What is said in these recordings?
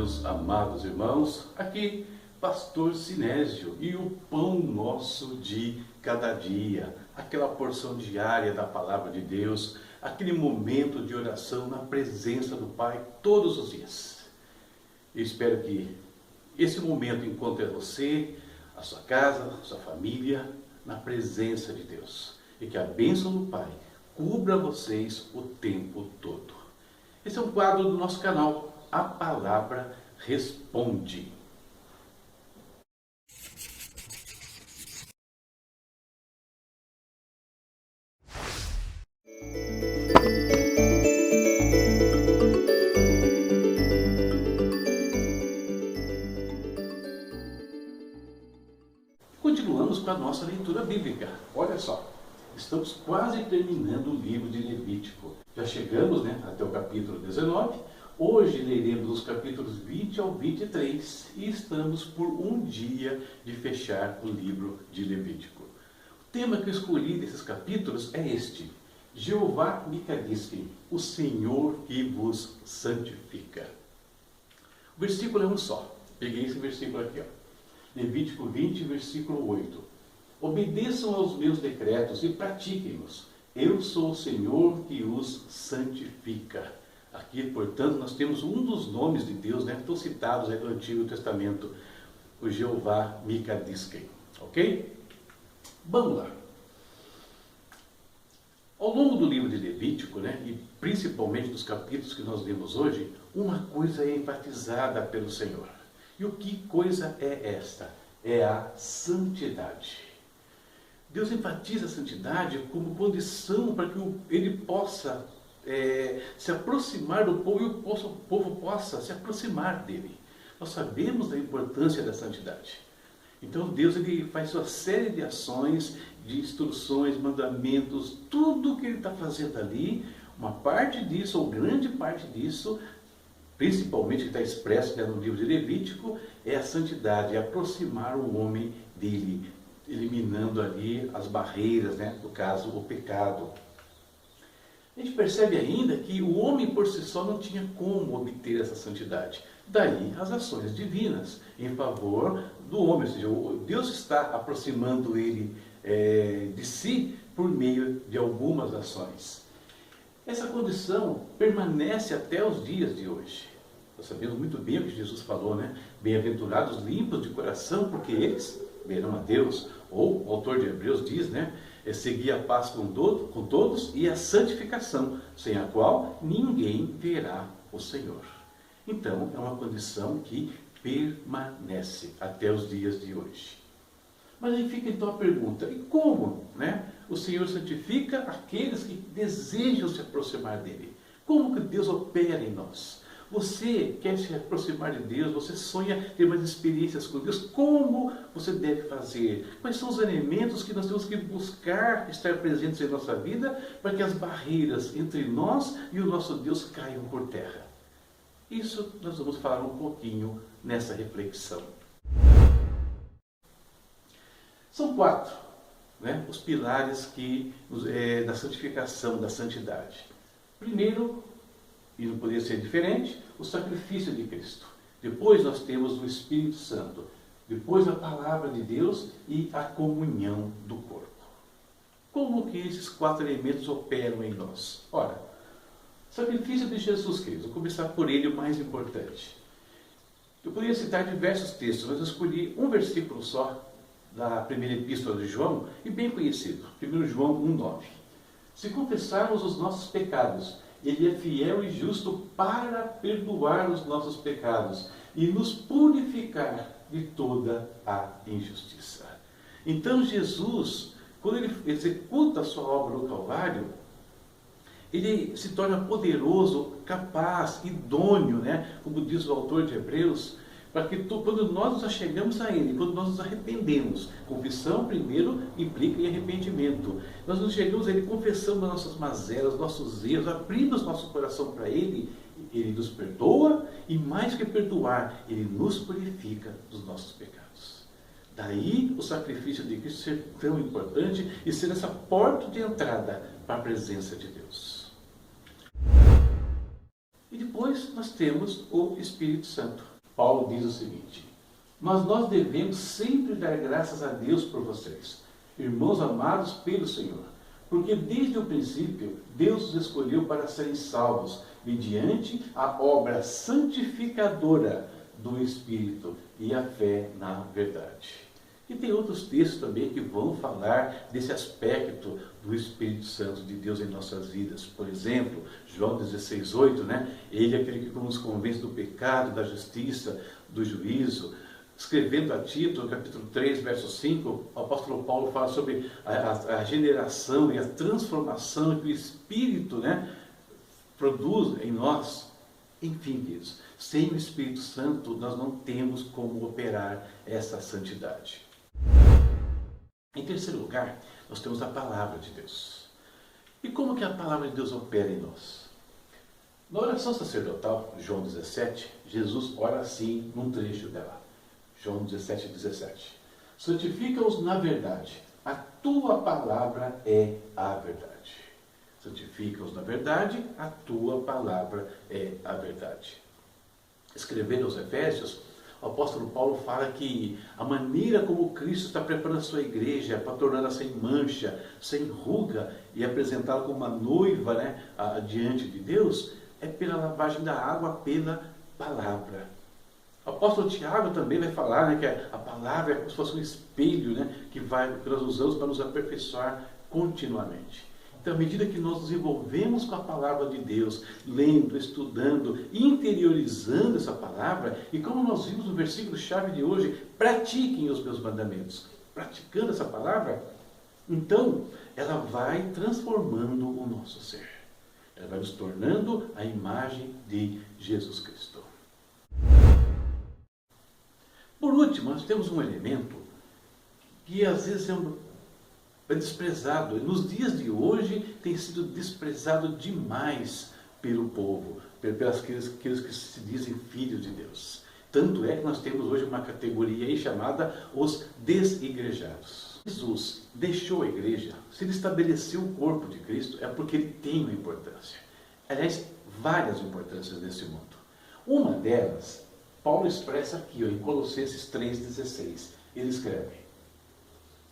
meus amados irmãos, aqui Pastor Sinésio e o pão nosso de cada dia, aquela porção diária da Palavra de Deus, aquele momento de oração na presença do Pai todos os dias. Eu espero que esse momento encontre você, a sua casa, a sua família, na presença de Deus. E que a bênção do Pai cubra vocês o tempo todo. Esse é um quadro do nosso canal, A Palavra Responde. Continuamos com a nossa leitura bíblica. Olha só, estamos quase terminando o livro de Levítico. Já chegamos até o capítulo 19. Hoje leremos os capítulos 20 ao 23 e estamos por um dia de fechar o livro de Levítico. O tema que eu escolhi desses capítulos é este: Jeová Mikadisken, o Senhor que vos santifica. O versículo é um só. Peguei esse versículo aqui, Levítico 20, versículo 8. Obedeçam aos meus decretos e pratiquem-nos. Eu sou o Senhor que os santifica. Aqui, portanto, nós temos um dos nomes de Deus, que estão citados no Antigo Testamento, o Jeová Mikadisken. Ok? Vamos lá. Ao longo do livro de Levítico, e principalmente dos capítulos que nós lemos hoje, uma coisa é enfatizada pelo Senhor. E o que coisa é esta? É a santidade. Deus enfatiza a santidade como condição para que ele possa se aproximar do povo e o povo possa se aproximar dele. Nós sabemos da importância da santidade. Então Deus ele faz uma série de ações, de instruções, mandamentos, tudo que ele está fazendo ali, uma parte disso, ou grande parte disso, principalmente que está expresso no livro de Levítico, é a santidade, é aproximar o homem dele, eliminando ali as barreiras, no caso, o pecado. A gente percebe ainda que o homem por si só não tinha como obter essa santidade. Daí as ações divinas em favor do homem, ou seja, Deus está aproximando ele de si por meio de algumas ações. Essa condição permanece até os dias de hoje. Nós sabemos muito bem o que Jesus falou, Bem-aventurados limpos de coração, porque eles verão a Deus. Ou o autor de Hebreus diz, seguir a paz com todos e a santificação, sem a qual ninguém verá o Senhor. Então, é uma condição que permanece até os dias de hoje. Mas aí fica então a pergunta: e como o Senhor santifica aqueles que desejam se aproximar dele? Como que Deus opera em nós? Você quer se aproximar de Deus, você sonha ter mais experiências com Deus, como você deve fazer? Quais são os elementos que nós temos que buscar estar presentes em nossa vida para que as barreiras entre nós e o nosso Deus caiam por terra? Isso nós vamos falar um pouquinho nessa reflexão. São 4 os pilares da santificação, da santidade. Primeiro, e não poderia ser diferente, o sacrifício de Cristo. Depois nós temos o Espírito Santo. Depois a Palavra de Deus e a comunhão do corpo. Como que esses 4 elementos operam em nós? Ora, sacrifício de Jesus Cristo. Vou começar por ele, o mais importante. Eu poderia citar diversos textos, mas eu escolhi um versículo só da primeira epístola de João, e bem conhecido, 1 João 1,9. Se confessarmos os nossos pecados, Ele é fiel e justo para perdoar os nossos pecados e nos purificar de toda a injustiça. Então Jesus, quando ele executa a sua obra no Calvário, ele se torna poderoso, capaz, idôneo, como diz o autor de Hebreus, para que quando nós nos achegamos a Ele, quando nós nos arrependemos, confissão primeiro implica em arrependimento. Nós nos chegamos a Ele confessando as nossas mazelas, nossos erros, abrimos nosso coração para Ele, Ele nos perdoa e mais que perdoar, Ele nos purifica dos nossos pecados. Daí o sacrifício de Cristo ser tão importante e ser essa porta de entrada para a presença de Deus. E depois nós temos o Espírito Santo. Paulo diz o seguinte: mas nós devemos sempre dar graças a Deus por vocês, irmãos amados pelo Senhor, porque desde o princípio Deus os escolheu para serem salvos, mediante a obra santificadora do Espírito e a fé na verdade. E tem outros textos também que vão falar desse aspecto do Espírito Santo de Deus em nossas vidas. Por exemplo, João 16:8, Ele é aquele que nos convence do pecado, da justiça, do juízo. Escrevendo a Tito, no capítulo 3, verso 5, o apóstolo Paulo fala sobre a generação e a transformação que o Espírito produz em nós. Enfim, queridos, sem o Espírito Santo nós não temos como operar essa santidade. Em terceiro lugar, nós temos a palavra de Deus. E como que a palavra de Deus opera em nós? Na oração sacerdotal, João 17, Jesus ora assim num trecho dela. João 17:17. Santifica-os na verdade. A tua palavra é a verdade. Santifica-os na verdade. A tua palavra é a verdade. Escrevendo aos Efésios, o apóstolo Paulo fala que a maneira como Cristo está preparando a sua igreja para torná-la sem mancha, sem ruga e apresentá-la como uma noiva diante de Deus, é pela lavagem da água, pela palavra. O apóstolo Tiago também vai falar que a palavra é como se fosse um espelho que nós usamos para nos aperfeiçoar continuamente. Então, à medida que nós nos envolvemos com a palavra de Deus, lendo, estudando, interiorizando essa palavra, e como nós vimos no versículo-chave de hoje, pratiquem os meus mandamentos. Praticando essa palavra, então, ela vai transformando o nosso ser. Ela vai nos tornando a imagem de Jesus Cristo. Por último, nós temos um elemento que às vezes é desprezado. Nos dias de hoje tem sido desprezado demais pelo povo, pelos que se dizem filhos de Deus. Tanto é que nós temos hoje uma categoria aí chamada os desigrejados. Jesus deixou a igreja, se ele estabeleceu o corpo de Cristo, é porque ele tem uma importância. Aliás, várias importâncias nesse mundo. Uma delas, Paulo expressa aqui, em Colossenses 3,16. Ele escreve: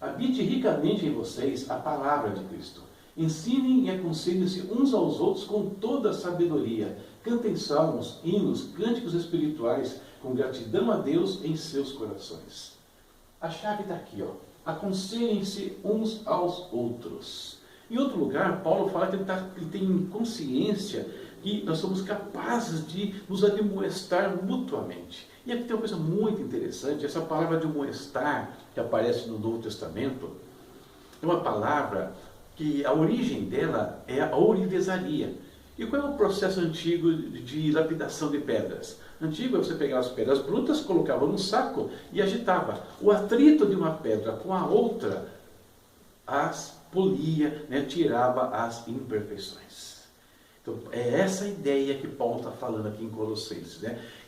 habite ricamente em vocês a palavra de Cristo. Ensinem e aconselhem-se uns aos outros com toda a sabedoria. Cantem salmos, hinos, cânticos espirituais, com gratidão a Deus em seus corações. A chave está aqui, aconselhem-se uns aos outros. Em outro lugar, Paulo fala que ele tem consciência que nós somos capazes de nos admoestar mutuamente. E aqui tem uma coisa muito interessante, essa palavra de admoestar, que aparece no Novo Testamento, é uma palavra que a origem dela é a ourivesaria. E qual é o processo antigo de lapidação de pedras? Antigo é você pegar as pedras brutas, colocava num saco e agitava. O atrito de uma pedra com a outra as polia, tirava as imperfeições. Então, é essa ideia que Paulo está falando aqui em Colossenses,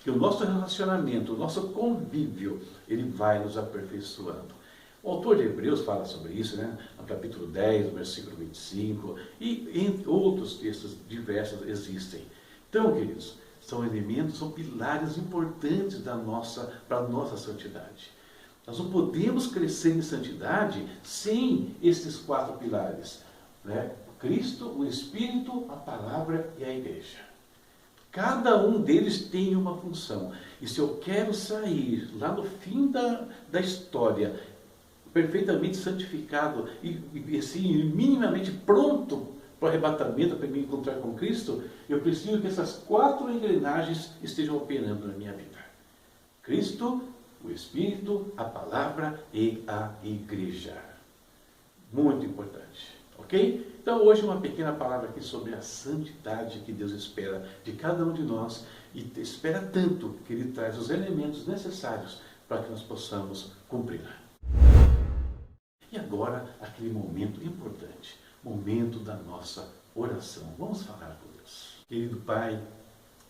que o nosso relacionamento, o nosso convívio, ele vai nos aperfeiçoando. O autor de Hebreus fala sobre isso, no capítulo 10, versículo 25, e em outros textos diversos existem. Então, queridos, são elementos, são pilares importantes para a nossa santidade. Nós não podemos crescer em santidade sem esses 4 pilares, Cristo, o Espírito, a palavra e a igreja. Cada um deles tem uma função. E se eu quero sair lá no fim da história, perfeitamente santificado e assim, minimamente pronto para o arrebatamento, para me encontrar com Cristo, eu preciso que essas 4 engrenagens estejam operando na minha vida. Cristo, o Espírito, a palavra e a igreja. Muito importante. Ok? Então hoje uma pequena palavra aqui sobre a santidade que Deus espera de cada um de nós e espera tanto que Ele traz os elementos necessários para que nós possamos cumpri-la. E agora aquele momento importante, momento da nossa oração. Vamos falar com Deus. Querido Pai,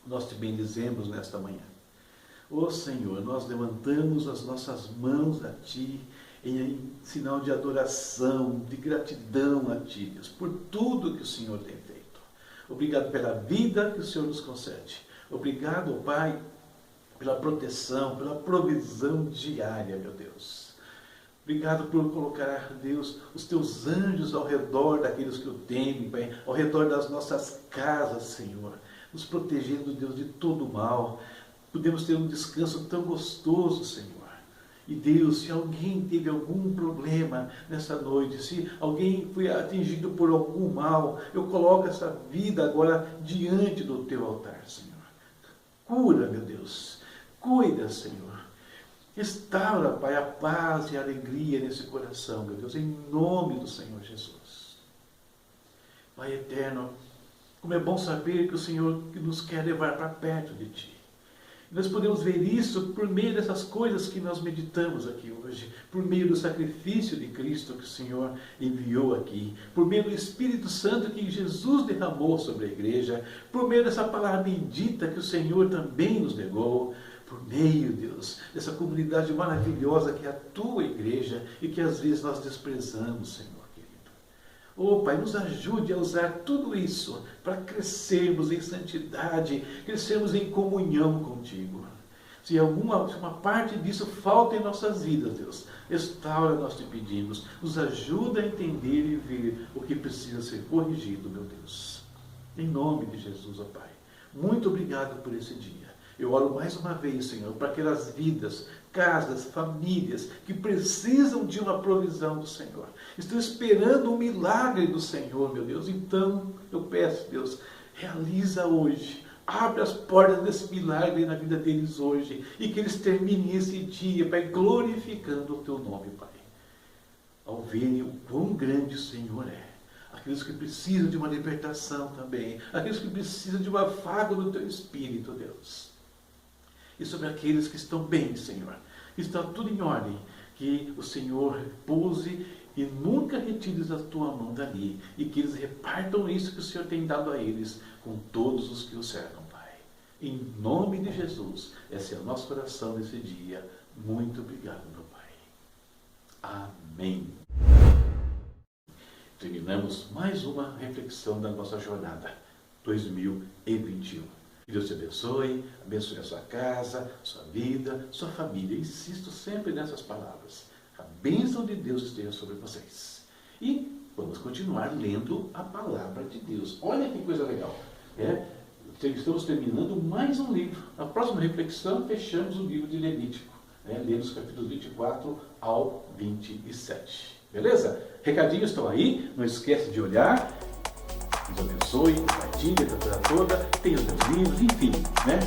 nós te bendizemos nesta manhã. Ó Senhor, nós levantamos as nossas mãos a Ti em sinal de adoração, de gratidão a Ti, Deus, por tudo que o Senhor tem feito. Obrigado pela vida que o Senhor nos concede. Obrigado, Pai, pela proteção, pela provisão diária, meu Deus. Obrigado por colocar, Deus, os teus anjos ao redor daqueles que o temem, Pai, ao redor das nossas casas, Senhor, nos protegendo, Deus, de todo mal. Podemos ter um descanso tão gostoso, Senhor. E Deus, se alguém teve algum problema nessa noite, se alguém foi atingido por algum mal, eu coloco essa vida agora diante do teu altar, Senhor. Cura, meu Deus. Cuida, Senhor. Restaura, Pai, a paz e a alegria nesse coração, meu Deus, em nome do Senhor Jesus. Pai eterno, como é bom saber que o Senhor nos quer levar para perto de Ti. Nós podemos ver isso por meio dessas coisas que nós meditamos aqui hoje, por meio do sacrifício de Cristo que o Senhor enviou aqui, por meio do Espírito Santo que Jesus derramou sobre a igreja, por meio dessa palavra bendita que o Senhor também nos negou, por meio, Deus, dessa comunidade maravilhosa que é a Tua igreja e que às vezes nós desprezamos, Senhor. Oh, Pai, nos ajude a usar tudo isso para crescermos em santidade, crescermos em comunhão contigo. Se uma parte disso falta em nossas vidas, Deus, restaura, nós te pedimos. Nos ajuda a entender e ver o que precisa ser corrigido, meu Deus. Em nome de Jesus, ó Pai. Muito obrigado por esse dia. Eu oro mais uma vez, Senhor, para aquelas vidas, casas, famílias que precisam de uma provisão do Senhor. Estão esperando um milagre do Senhor, meu Deus. Então, eu peço, Deus, realiza hoje. Abre as portas desse milagre na vida deles hoje. E que eles terminem esse dia, Pai, glorificando o Teu nome, Pai. Ao verem o quão grande o Senhor é. Aqueles que precisam de uma libertação também. Aqueles que precisam de um afago do Teu Espírito, Deus. E sobre aqueles que estão bem, Senhor, que está tudo em ordem, que o Senhor repouse e nunca retires a Tua mão dali, e que eles repartam isso que o Senhor tem dado a eles, com todos os que o cercam, Pai. Em nome de Jesus, esse é o nosso coração nesse dia. Muito obrigado, meu Pai. Amém. Terminamos mais uma reflexão da nossa jornada 2021. Que Deus te abençoe a sua casa, sua vida, sua família. Insisto sempre nessas palavras. A bênção de Deus esteja sobre vocês. E vamos continuar lendo a palavra de Deus. Olha que coisa legal. Estamos terminando mais um livro. Na próxima reflexão, fechamos o livro de Levítico. Lemos capítulos 24 ao 27. Beleza? Recadinhos estão aí. Não esquece de olhar. Deus abençoe, compartilhe a coisa toda, tem os meus livros, enfim, né?